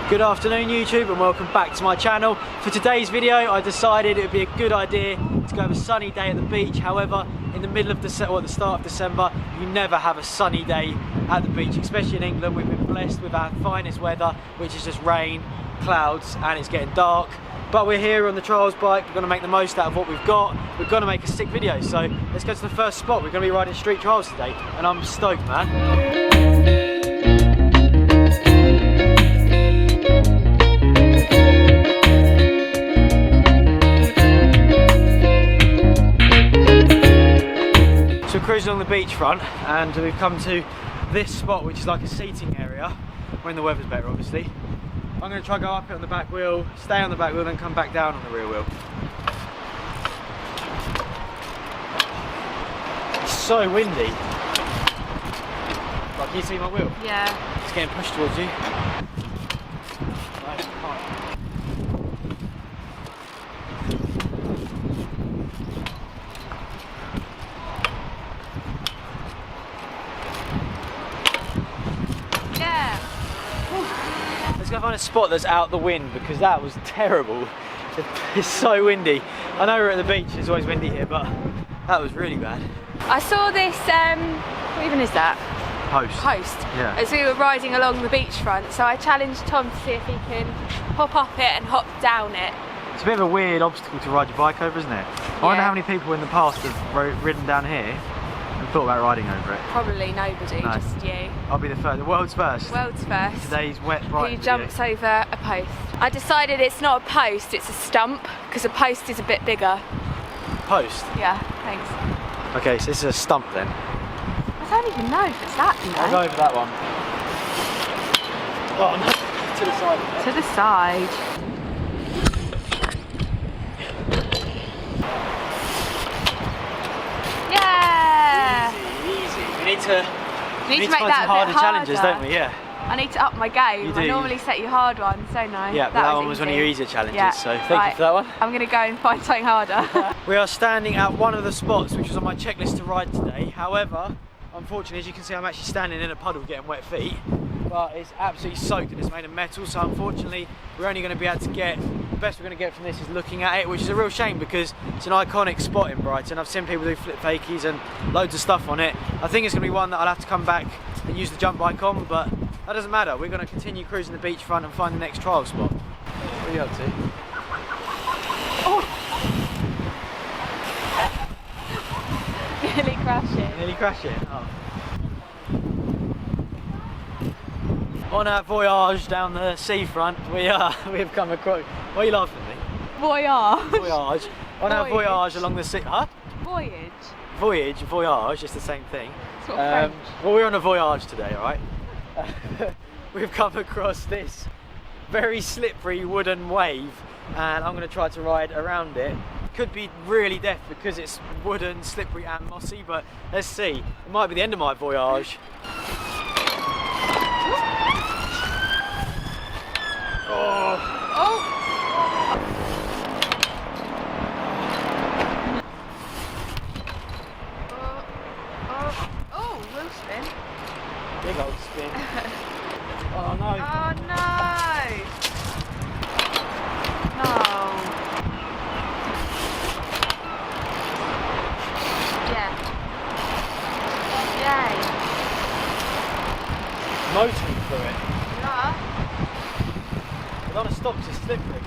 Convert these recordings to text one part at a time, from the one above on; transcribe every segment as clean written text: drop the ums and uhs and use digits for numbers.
Good afternoon YouTube and welcome back to my channel. For today's video I decided it would be a good idea to go have a sunny day at the beach. However, in the middle of December or at the start of December, you never have a sunny day at the beach, especially in England. We've been blessed with our finest weather, which is just rain, clouds, and it's getting dark. But we're here on the trials bike, we're going to make the most out of what we've got. We're going to make a sick video, so let's go to the first spot. We're going to be riding street trials today and I'm stoked, man. So we're cruising on the beachfront and we've come to this spot, which is like a seating area when the weather's better, obviously. I'm going to try go up it on the back wheel, stay on the back wheel, then come back down on the rear wheel. It's so windy. Like, can you see my wheel? Yeah. It's getting pushed towards you. Let's go find a spot that's out the wind because that was terrible. It's so windy. I know we're at the beach, it's always windy here, but that was really bad. I saw this, what even is that? Post. Yeah. As we were riding along the beachfront, so I challenged Tom to see if he can hop up it and hop down it. It's a bit of a weird obstacle to ride your bike over, isn't it? I wonder how many people in the past have ridden down here and thought about riding over it. Probably nobody, No. just you. I'll be the first, the world's first. World's first. Today's wet Brighton Who jumps over a post. I decided it's not a post, it's a stump, because a post is a bit bigger. Post? Yeah, thanks. Okay, so this is a stump then. I don't even know if it's that, you know. I'll go over that one. Oh no, to the side. To the side. Yeah! Easy. We need to make find that some harder a bit challenges, harder. don't we? Yeah. I need to up my game. You do. I normally set you hard ones, don't I? Yeah, but that one was one of your easier challenges, Yeah. so thank Right. you for that one. I'm going to go and find something harder. We are standing at one of the spots which was on my checklist to ride today. However, unfortunately, as you can see, I'm actually standing in a puddle getting wet feet. But it's absolutely soaked and it's made of metal, so unfortunately we're only going to be able to get, the best we're going to get from this is looking at it, which is a real shame because it's an iconic spot in Brighton. I've seen people do flip fakies and loads of stuff on it. I think it's going to be one that I'll have to come back and use the jump bike on, but that doesn't matter. We're going to continue cruising the beachfront and find the next trial spot. What are you up to? Oh! Nearly crashing. Nearly crashing? Oh. On our voyage down the seafront, we have come across. Why are you laughing at me? Voyage. Voyage. On our voyage along the sea. Huh? Voyage. Voyage, it's the same thing. It's not French. Well, we're on a voyage today, alright? We've come across this very slippery wooden wave and I'm going to try to ride around it. Could be really death because it's wooden, slippery and mossy, but let's see. It might be the end of my voyage. Oh. Oh! Oh, wheel spin. Big old spin. Oh no. Oh no! No. Yeah. Yay. Motoring through it. Yeah. I don't want to stop because it's slippery.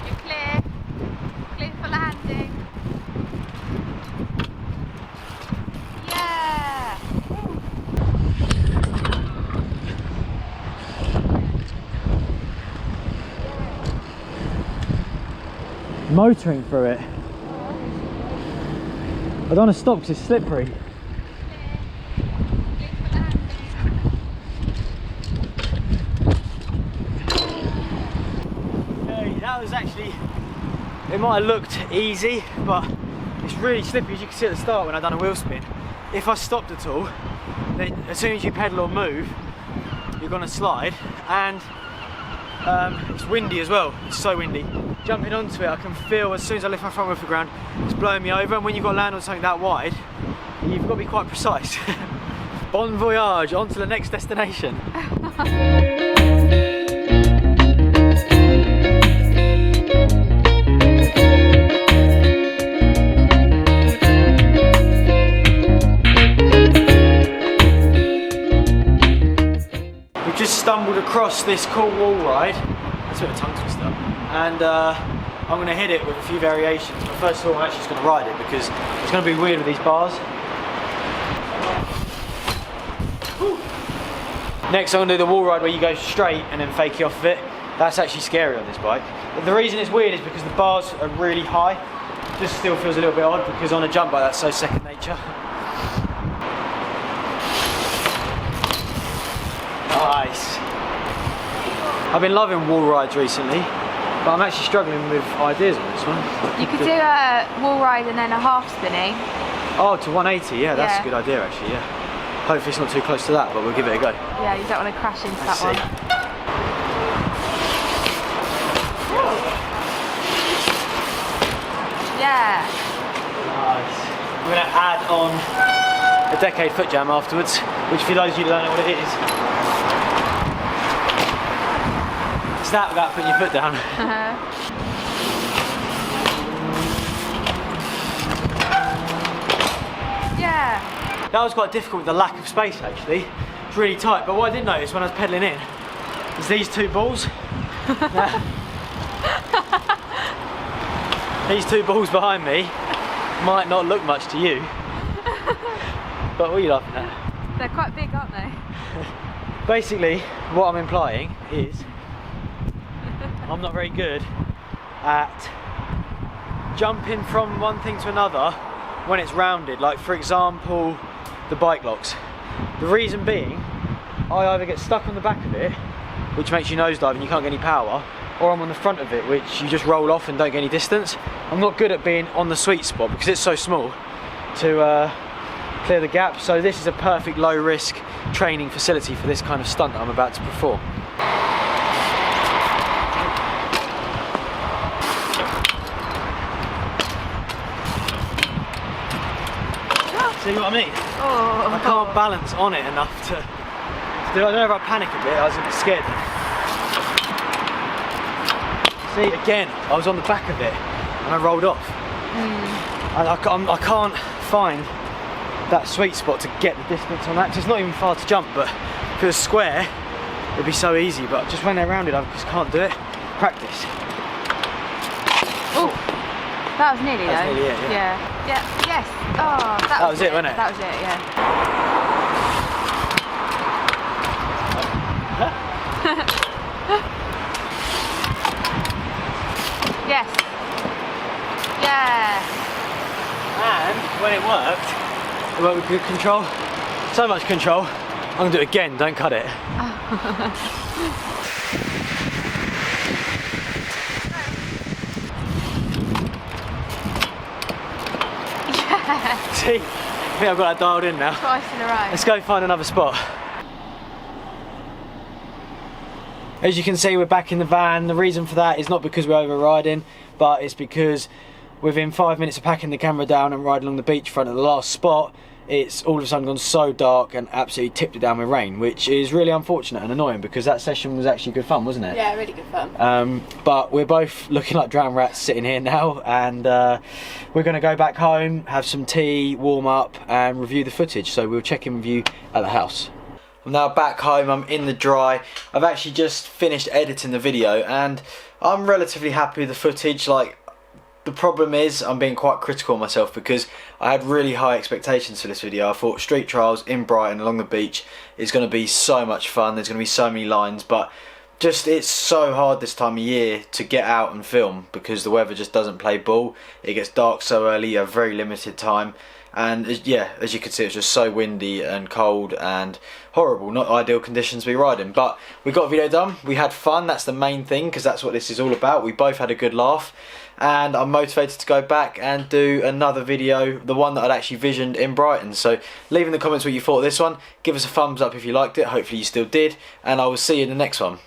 You're clear. Clear for landing. Yeah. Motoring through it. I don't want to stop because it's slippery. Okay, that was actually, it might have looked easy, but it's really slippery, as you can see at the start when I done a wheel spin. If I stopped at all, then as soon as you pedal or move, you're going to slide, and it's windy as well. It's so windy. Jumping onto it, I can feel as soon as I lift my front wheel off the ground, it's blowing me over, and when you've got to land on something that wide, you've got to be quite precise. Bon voyage, on to the next destination. stumbled across this cool wall ride. That's a bit of a tongue twister. And I'm going to hit it with a few variations. But first of all, I'm actually just going to ride it because it's going to be weird with these bars. Next, I'm going to do the wall ride where you go straight and then fake it off of it. That's actually scary on this bike. But the reason it's weird is because the bars are really high. It just still feels a little bit odd because on a jump bike that's so second nature. Nice. I've been loving wall rides recently, but I'm actually struggling with ideas on this one. You could do a wall ride and then a half spinny. Oh, to 180, yeah, that's a good idea actually, yeah. Hopefully it's not too close to that, but we'll give it a go. Yeah, you don't want to crash into that one. Yeah. Nice. We're going to add on a decade foot jam afterwards, which for those of you who don't know what it is, it's that without putting your foot down. Yeah. That was quite difficult with the lack of space actually. It's really tight, but what I did notice when I was pedalling in is these two balls. These two balls behind me might not look much to you, but what are you laughing at? They're quite big, aren't they? Basically, what I'm implying is I'm not very good at jumping from one thing to another when it's rounded, like for example the bike locks. The reason being, I either get stuck on the back of it, which makes you nosedive and you can't get any power, or I'm on the front of it, which you just roll off and don't get any distance. I'm not good at being on the sweet spot because it's so small to clear the gap, so this is a perfect low risk training facility for this kind of stunt that I'm about to perform. See what I mean? Oh. I can't balance on it enough to do. I don't know if I panic a bit, I was a bit scared. See, again, I was on the back of it and I rolled off. And I can't find that sweet spot to get the distance on that, because it's not even far to jump, but if it was square, it'd be so easy, but just when they're rounded, I just can't do it. Practice. Oh, that was nearly That was though. nearly it, yeah. Yeah. Yes. Oh, that was it, wasn't it? That was it, yeah. Yes. Yeah. And when it worked with good control. So much control. I'm gonna do it again, don't cut it. See, I think I've got that dialed in now. Twice in a row. Let's go find another spot. As you can see, we're back in the van. The reason for that is not because we're overriding, but it's because within 5 minutes of packing the camera down and riding along the beachfront at the last spot, it's all of a sudden gone so dark and absolutely tipped it down with rain, which is really unfortunate and annoying because that session was actually good fun, wasn't it? Yeah, really good fun. But we're both looking like drowned rats sitting here now, and we're going to go back home, have some tea, warm up and review the footage, so we'll check in with you at the house. I'm now back home, I'm in the dry. I've actually just finished editing the video and I'm relatively happy with the footage. Like, the problem is I'm being quite critical of myself because I had really high expectations for this video. I thought street trials in Brighton along the beach is going to be so much fun, there's going to be so many lines, but just it's so hard this time of year to get out and film because the weather just doesn't play ball. It gets dark so early, you have very limited time, and yeah, as you can see, it's just so windy and cold and horrible, not ideal conditions to be riding. But we got a video done, we had fun, that's the main thing because that's what this is all about. We both had a good laugh and I'm motivated to go back and do another video, the one that I'd actually visioned in Brighton. So leave in the comments what you thought of this one, give us a thumbs up if you liked it, hopefully you still did, and I will see you in the next one.